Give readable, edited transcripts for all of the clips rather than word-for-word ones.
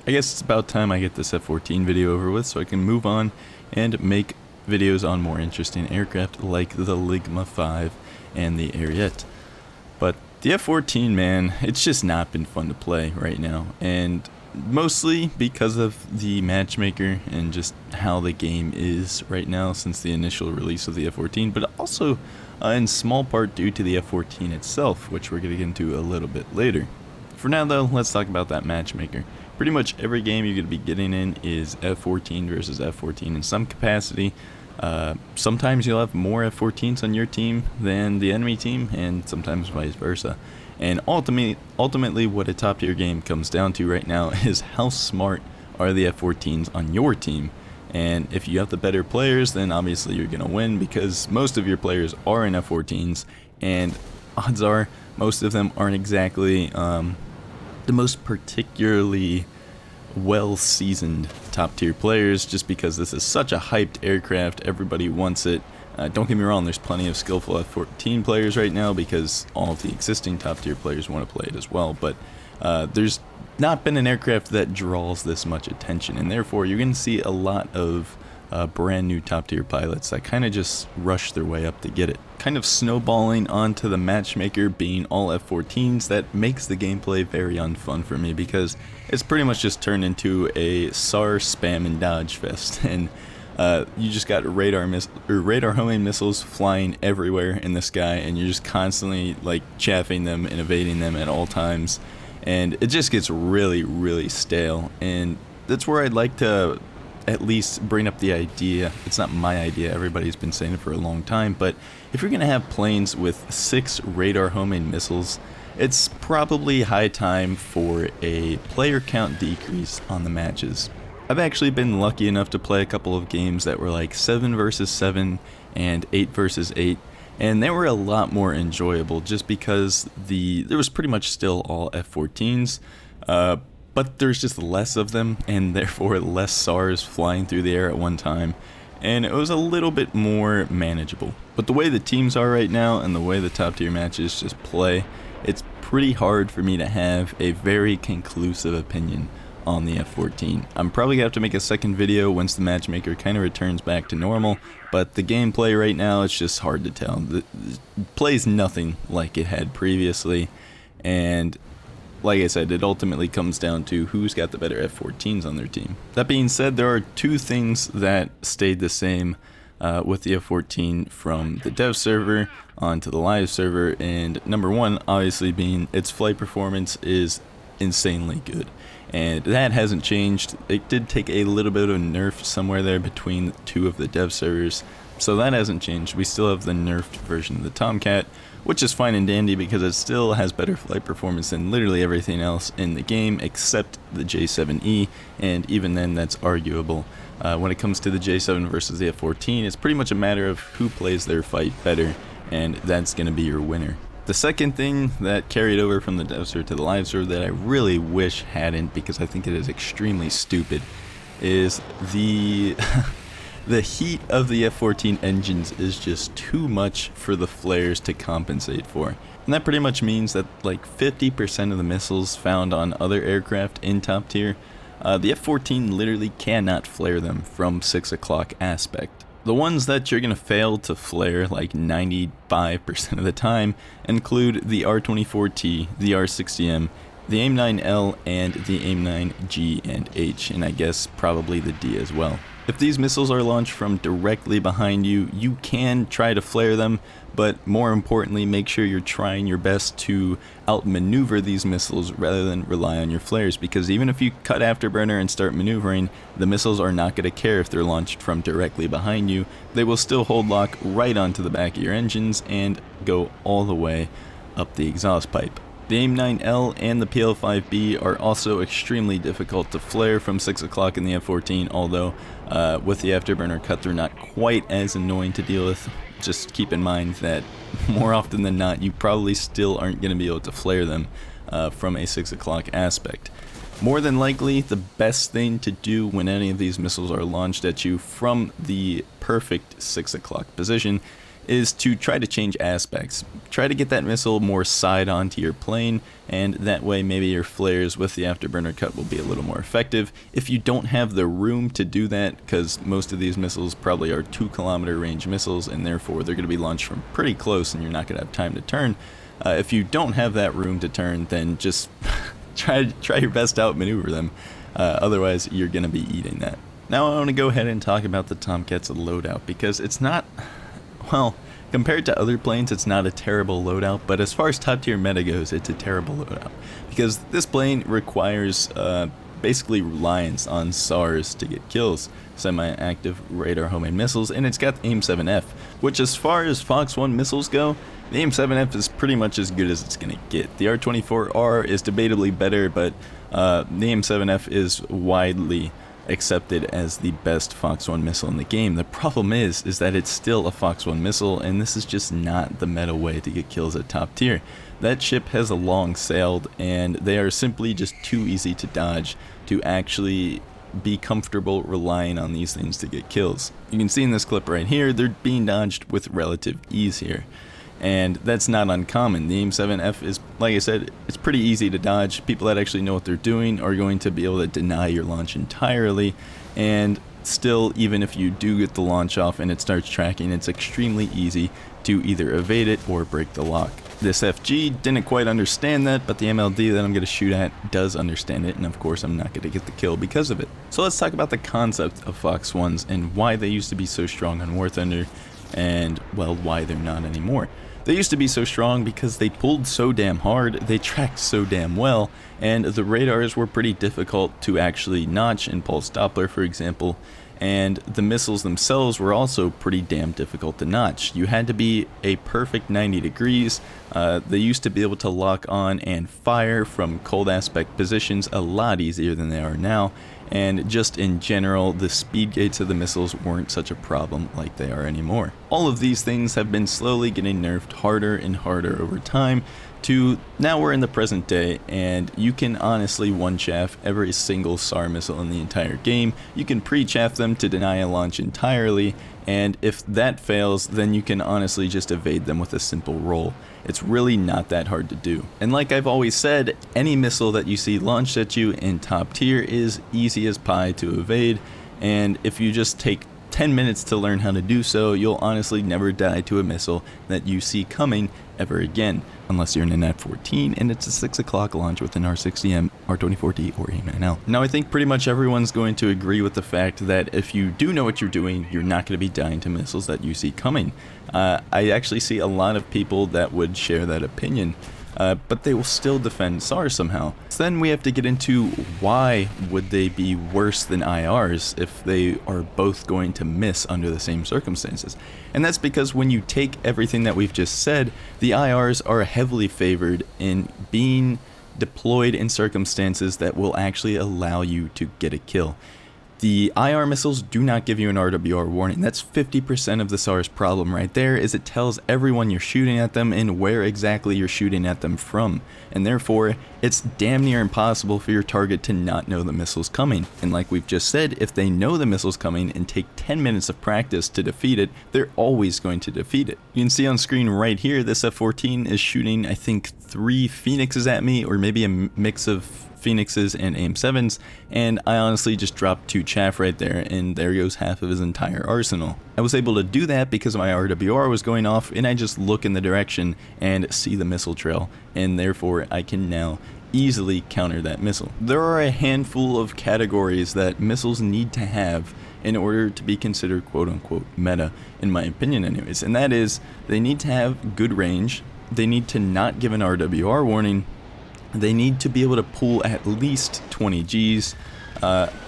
I guess it's about time I get this F-14 video over with so I can move on and make videos on more interesting aircraft like the Ligma 5 and the Ariete. But the F-14, man, it's just not been fun to play right now, and mostly because of the Matchmaker and just how the game is right now since the initial release of the F-14, but also in small part due to the F-14 itself, which we're going to get into a little bit later. For now though, let's talk about that Matchmaker. Pretty much every game you're going to be getting in is F-14 versus F-14 in some capacity. Sometimes you'll have more F-14s on your team than the enemy team, and sometimes vice versa. And ultimately what a top tier game comes down to right now is how smart are the F-14s on your team. And if you have the better players, then obviously you're going to win because most of your players are in F-14s, and odds are most of them aren't exactly the most particularly well-seasoned top-tier players, just because this is such a hyped aircraft. Everybody wants it. Don't get me wrong, there's plenty of skillful F-14 players right now because all of the existing top-tier players want to play it as well, but there's not been an aircraft that draws this much attention, and therefore you're going to see a lot of brand new top-tier pilots that kind of just rush their way up to get it. Kind of snowballing onto the Matchmaker being all F-14s, that makes the gameplay very unfun for me because it's pretty much just turned into a SAR spam and dodge fest, and you just got radar homing missiles flying everywhere in the sky, and you're just constantly like chaffing them and evading them at all times, and it just gets really stale. And that's where I'd like to at least bring up the idea. It's not my idea, everybody's been saying it for a long time, but if you're gonna have planes with 6 radar homing missiles, it's probably high time for a player count decrease on the matches. I've actually been lucky enough to play a couple of games that were like 7 versus 7 and 8 versus 8, and they were a lot more enjoyable just because there was pretty much still all F-14s, but there's just less of them, and therefore less SARs flying through the air at one time, and it was a little bit more manageable. But the way the teams are right now and the way the top tier matches just play, it's pretty hard for me to have a very conclusive opinion on the F-14. I'm probably going to have to make a second video once the Matchmaker kind of returns back to normal, but the gameplay right now, it's just hard to tell. It plays nothing like it had previously, and like I said, it ultimately comes down to who's got the better F-14s on their team. That being said, there are two things that stayed the same with the F-14 from the dev server onto the live server, and number one obviously being its flight performance is insanely good, and that hasn't changed. It did take a little bit of a nerf somewhere there between two of the dev servers, so that hasn't changed. We still have the nerfed version of the Tomcat, which is fine and dandy because it still has better flight performance than literally everything else in the game except the J7E, and even then that's arguable. When it comes to the J7 versus the F-14, it's pretty much a matter of who plays their fight better, and that's going to be your winner. The second thing that carried over from the dev server to the live server that I really wish hadn't, because I think it is extremely stupid, is the the heat of the F-14 engines is just too much for the flares to compensate for. And that pretty much means that like 50% of the missiles found on other aircraft in top tier, the F-14 literally cannot flare them from 6 o'clock aspect. The ones that you're going to fail to flare like 95% of the time include the R-24T, the R-60M, the AIM-9L, and the AIM-9G and H, and I guess probably the D as well. If these missiles are launched from directly behind you, you can try to flare them, but more importantly, make sure you're trying your best to outmaneuver these missiles rather than rely on your flares, because even if you cut afterburner and start maneuvering, the missiles are not going to care if they're launched from directly behind you. They will still hold lock right onto the back of your engines and go all the way up the exhaust pipe. The AIM-9L and the PL-5B are also extremely difficult to flare from 6 o'clock in the F-14, although with the afterburner cut they're not quite as annoying to deal with. Just keep in mind that more often than not you probably still aren't going to be able to flare them from a 6 o'clock aspect. More than likely, the best thing to do when any of these missiles are launched at you from the perfect 6 o'clock position is to try to change aspects. Try to get that missile more side onto your plane, and that way maybe your flares with the afterburner cut will be a little more effective. If you don't have the room to do that, because most of these missiles probably are 2-kilometer range missiles, and therefore they're going to be launched from pretty close and you're not going to have time to turn. If you don't have that room to turn, then just try your best to outmaneuver them. Otherwise, you're going to be eating that. Now I want to go ahead and talk about the Tomcat's loadout, because it's not, well, compared to other planes, it's not a terrible loadout, but as far as top tier meta goes, it's a terrible loadout. Because this plane requires basically reliance on SARs to get kills, semi-active radar homing missiles, and it's got the AIM-7F, which as far as Fox 1 missiles go, the AIM-7F is pretty much as good as it's going to get. The R-24R is debatably better, but the AIM-7F is widely accepted as the best Fox 1 missile in the game. The problem is that it's still a Fox 1 missile, and this is just not the meta way to get kills at top tier. That ship has long sailed, and they are simply just too easy to dodge to actually be comfortable relying on these things to get kills. You can see in this clip right here, they're being dodged with relative ease here. And that's not uncommon. The AIM-7F is, like I said, it's pretty easy to dodge. People that actually know what they're doing are going to be able to deny your launch entirely, and still, even if you do get the launch off and it starts tracking, it's extremely easy to either evade it or break the lock. This FG didn't quite understand that, but the MLD that I'm going to shoot at does understand it, and of course I'm not going to get the kill because of it. So let's talk about the concept of Fox 1s and why they used to be so strong on War Thunder, and, well, why they're not anymore. They used to be so strong because they pulled so damn hard, they tracked so damn well, and the radars were pretty difficult to actually notch in Pulse Doppler, for example, and the missiles themselves were also pretty damn difficult to notch. You had to be a perfect 90 degrees. They used to be able to lock on and fire from cold aspect positions a lot easier than they are now, and just in general, the speed gates of the missiles weren't such a problem like they are anymore. All of these things have been slowly getting nerfed harder and harder over time, to now we're in the present day, and you can honestly one-chaff every single SAR missile in the entire game. You can pre-chaff them to deny a launch entirely, and if that fails, then you can honestly just evade them with a simple roll. It's really not that hard to do. And like I've always said, any missile that you see launched at you in top tier is easy as pie to evade, and if you just take 10 minutes to learn how to do so, you'll honestly never die to a missile that you see coming ever again, unless you're in an F-14 and it's a 6 o'clock launch with an R60M, R24D, or A9L. Now I think pretty much everyone's going to agree with the fact that if you do know what you're doing, you're not going to be dying to missiles that you see coming. I actually see a lot of people that would share that opinion. But they will still defend SARs somehow. So then we have to get into why would they be worse than IRs if they are both going to miss under the same circumstances. And that's because when you take everything that we've just said, the IRs are heavily favored in being deployed in circumstances that will actually allow you to get a kill. The IR missiles do not give you an RWR warning. That's 50% of the SAR's problem right there, is it tells everyone you're shooting at them and where exactly you're shooting at them from. And therefore, it's damn near impossible for your target to not know the missile's coming. And like we've just said, if they know the missile's coming and take 10 minutes of practice to defeat it, they're always going to defeat it. You can see on screen right here, this F-14 is shooting, I think, 3 Phoenixes at me, or maybe a mix of Phoenixes and AIM-7s, and I honestly just dropped 2 chaff right there, and there goes half of his entire arsenal. I was able to do that because my RWR was going off, and I just look in the direction and see the missile trail, and therefore I can now easily counter that missile. There are a handful of categories that missiles need to have in order to be considered quote-unquote meta, in my opinion anyways, and that is, they need to have good range, they need to not give an RWR warning, they need to be able to pull at least 20 Gs,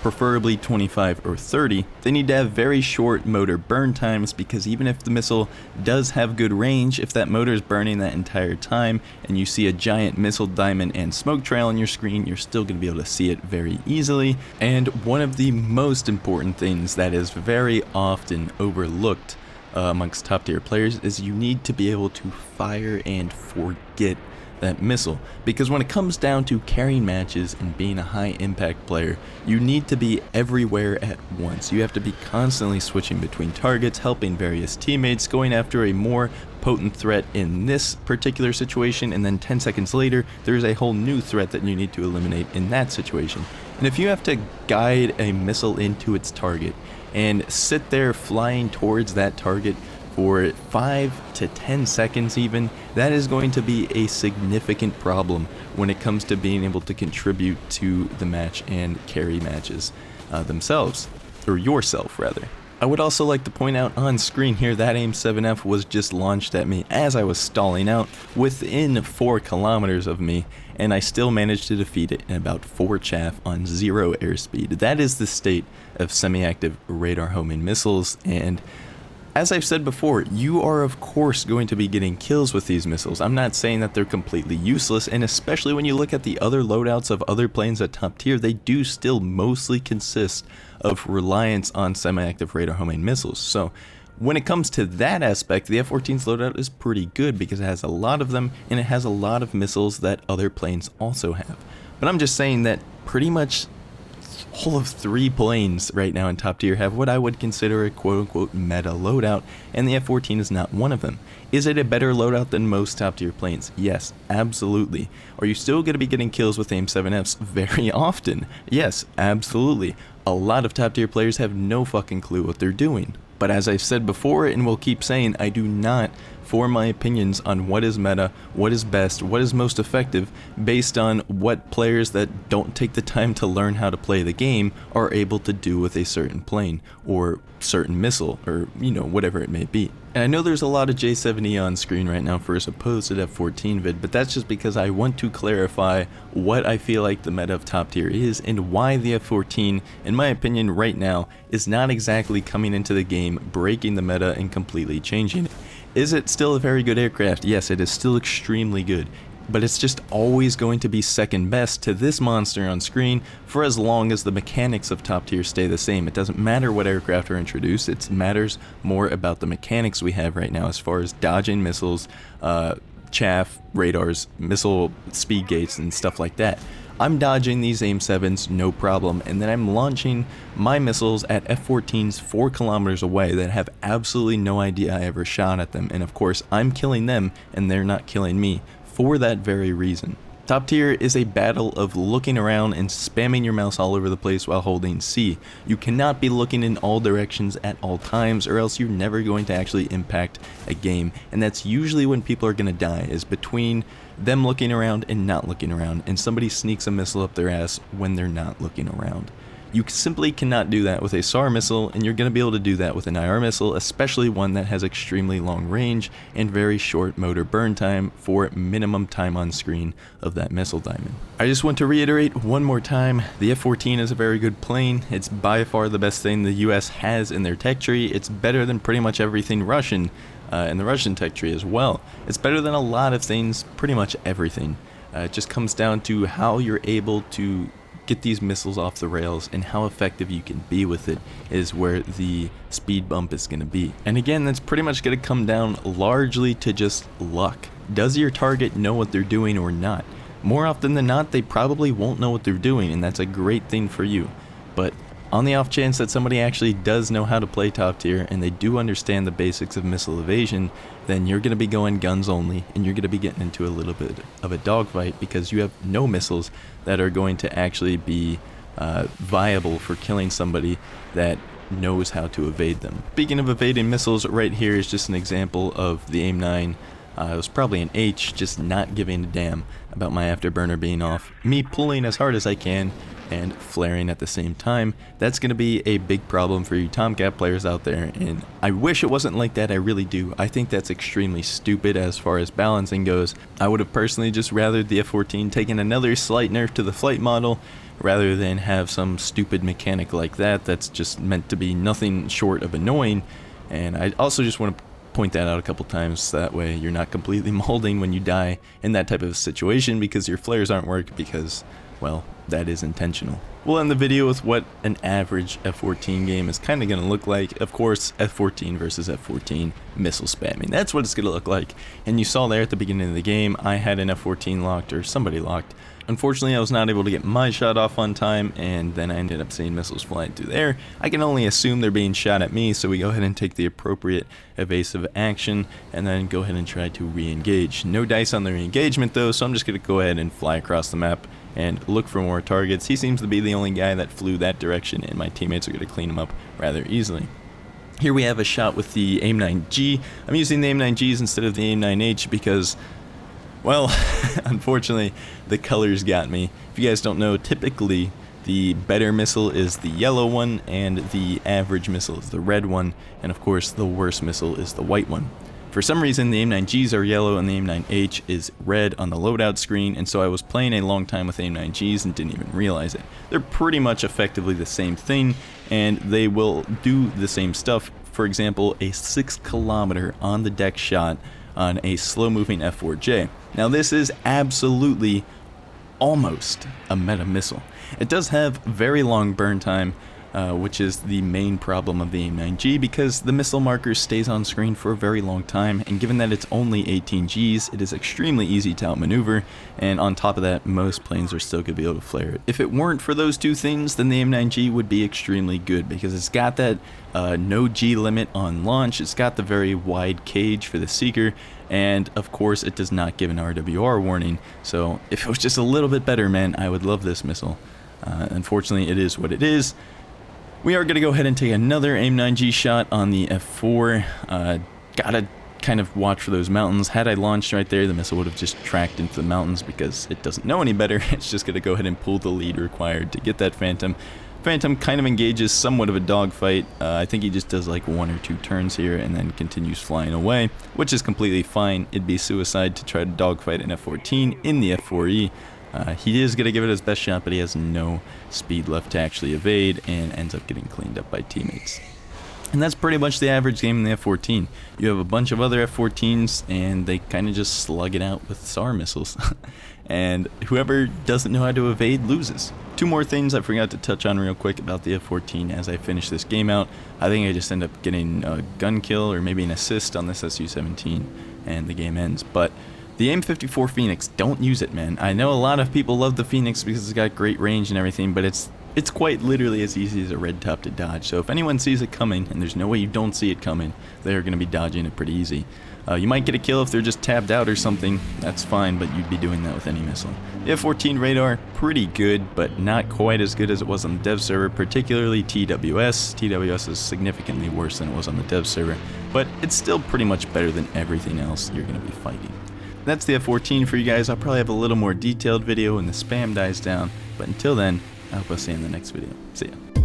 preferably 25 or 30. They need to have very short motor burn times, because even if the missile does have good range, if that motor is burning that entire time and you see a giant missile diamond and smoke trail on your screen, you're still going to be able to see it very easily. And one of the most important things that is very often overlooked amongst top tier players is you need to be able to fire and forget that missile. Because when it comes down to carrying matches and being a high impact player, you need to be everywhere at once. You have to be constantly switching between targets, helping various teammates, going after a more potent threat in this particular situation, and then 10 seconds later there's a whole new threat that you need to eliminate in that situation. And if you have to guide a missile into its target and sit there flying towards that target for 5 to 10 seconds even, that is going to be a significant problem when it comes to being able to contribute to the match and carry matches themselves, or yourself rather. I would also like to point out on screen here that AIM-7F was just launched at me as I was stalling out within 4 kilometers of me, and I still managed to defeat it in about 4 chaff on 0 airspeed. That is the state of semi-active radar homing missiles, and as I've said before, you are of course going to be getting kills with these missiles. I'm not saying that they're completely useless, and especially when you look at the other loadouts of other planes at top tier, they do still mostly consist of reliance on semi-active radar homing missiles. So when it comes to that aspect, the F-14's loadout is pretty good because it has a lot of them and it has a lot of missiles that other planes also have. But I'm just saying that pretty much all of 3 planes right now in top tier have what I would consider a quote-unquote meta loadout, and the F-14 is not one of them. Is it a better loadout than most top tier planes? Yes, absolutely. Are you still going to be getting kills with AIM-7Fs very often? Yes, absolutely. A lot of top tier players have no fucking clue what they're doing. But as I've said before and will keep saying, I do not form my opinions on what is meta, what is best, what is most effective based on what players that don't take the time to learn how to play the game are able to do with a certain plane or certain missile, or you know, whatever it may be. And I know there's a lot of J7E on screen right now for a supposed F-14 vid, but that's just because I want to clarify what I feel like the meta of top tier is and why the F-14, in my opinion right now, is not exactly coming into the game, breaking the meta and completely changing it. Is it still a very good aircraft? Yes, it is still extremely good. But it's just always going to be second best to this monster on screen for as long as the mechanics of top tier stay the same. It doesn't matter what aircraft are introduced, it matters more about the mechanics we have right now as far as dodging missiles, chaff, radars, missile speed gates, and stuff like that. I'm dodging these AIM-7s no problem, and then I'm launching my missiles at F-14s 4 kilometers away that have absolutely no idea I ever shot at them, and of course I'm killing them and they're not killing me for that very reason. Top tier is a battle of looking around and spamming your mouse all over the place while holding C. You cannot be looking in all directions at all times, or else you're never going to actually impact a game, and that's usually when people are going to die, is between them looking around and not looking around, and somebody sneaks a missile up their ass when they're not looking around. You simply cannot do that with a SAR missile, and you're going to be able to do that with an IR missile, especially one that has extremely long range and very short motor burn time for minimum time on screen of that missile diamond. I just want to reiterate one more time, the F-14 is a very good plane. It's by far the best thing the US has in their tech tree. It's better than pretty much everything Russian, and the Russian tech tree as well. It's better than a lot of things, pretty much everything. It just comes down to how you're able to get these missiles off the rails and how effective you can be with it is where the speed bump is going to be. And again, that's pretty much going to come down largely to just luck. Does your target know what they're doing or not? More often than not, they probably won't know what they're doing, and that's a great thing for you. But on the off chance that somebody actually does know how to play top tier and they do understand the basics of missile evasion, then you're going to be going guns only, and you're going to be getting into a little bit of a dogfight because you have no missiles that are going to actually be viable for killing somebody that knows how to evade them. Speaking of evading missiles, right here is just an example of the AIM-9. It was probably an H, just not giving a damn about my afterburner being off. Me pulling as hard as I can and flaring at the same time. That's going to be a big problem for you Tomcat players out there, and I wish it wasn't like that, I really do. I think that's extremely stupid as far as balancing goes. I would have personally just rathered the F-14 taking another slight nerf to the flight model rather than have some stupid mechanic like that that's just meant to be nothing short of annoying. And I also just want to point that out a couple times so that way you're not completely molding when you die in that type of situation because your flares aren't working because, well, that is intentional. We'll end the video with what an average F-14 game is kind of going to look like. Of course, F-14 versus F-14 missile spamming. That's what it's going to look like. And you saw there at the beginning of the game, I had an F-14 locked, or somebody locked. Unfortunately, I was not able to get my shot off on time, and then I ended up seeing missiles flying through there. I can only assume they're being shot at me, so we go ahead and take the appropriate evasive action, and then go ahead and try to re-engage. No dice on the re-engagement though, so I'm just going to go ahead and fly across the map and look for more targets. He seems to be the only guy that flew that direction, and my teammates are going to clean him up rather easily. Here we have a shot with the AIM-9G. I'm using the AIM-9Gs instead of the AIM-9H because, well, unfortunately, the colors got me. If you guys don't know, typically the better missile is the yellow one, and the average missile is the red one, and of course the worst missile is the white one. For some reason, the AIM-9Gs are yellow and the AIM-9H is red on the loadout screen, and so I was playing a long time with AIM-9Gs and didn't even realize it. They're pretty much effectively the same thing, and they will do the same stuff. For example, a 6-kilometer on the deck shot on a slow-moving F-4J. Now this is absolutely almost a meta missile. It does have very long burn time, which is the main problem of the AIM-9G, because the missile marker stays on screen for a very long time, and given that it's only 18 Gs, it is extremely easy to outmaneuver, and on top of that, most planes are still going to be able to flare it. If it weren't for those two things, then the AIM-9G would be extremely good, because it's got that no G limit on launch, it's got the very wide cage for the seeker, and of course it does not give an RWR warning, so if it was just a little bit better, man, I would love this missile. Unfortunately, it is what it is. We are going to go ahead and take another AIM-9G shot on the F4. Gotta kind of watch for those mountains. Had I launched right there, the missile would have just tracked into the mountains because it doesn't know any better. It's just going to go ahead and pull the lead required to get that Phantom. Phantom kind of engages somewhat of a dogfight. I think he just does like 1 or 2 turns here and then continues flying away, which is completely fine. It'd be suicide to try to dogfight an F-14 in the F-4E. He is going to give it his best shot, but he has no speed left to actually evade and ends up getting cleaned up by teammates. And that's pretty much the average game in the F-14. You have a bunch of other F-14s, and they kind of just slug it out with SAR missiles. And whoever doesn't know how to evade loses. 2 more things I forgot to touch on real quick about the F-14 as I finish this game out. I think I just end up getting a gun kill or maybe an assist on this Su-17, and the game ends. But the AIM-54 Phoenix, don't use it, man. I know a lot of people love the Phoenix because it's got great range and everything, but it's quite literally as easy as a red top to dodge. So if anyone sees it coming, and there's no way you don't see it coming, they're going to be dodging it pretty easy. You might get a kill if they're just tabbed out or something, that's fine, but you'd be doing that with any missile. The F-14 radar, pretty good, but not quite as good as it was on the dev server, particularly TWS. TWS is significantly worse than it was on the dev server, but it's still pretty much better than everything else you're going to be fighting. That's the F-14 for you guys. I'll probably have a little more detailed video when the spam dies down, but until then, I hope I'll see you in the next video. See ya.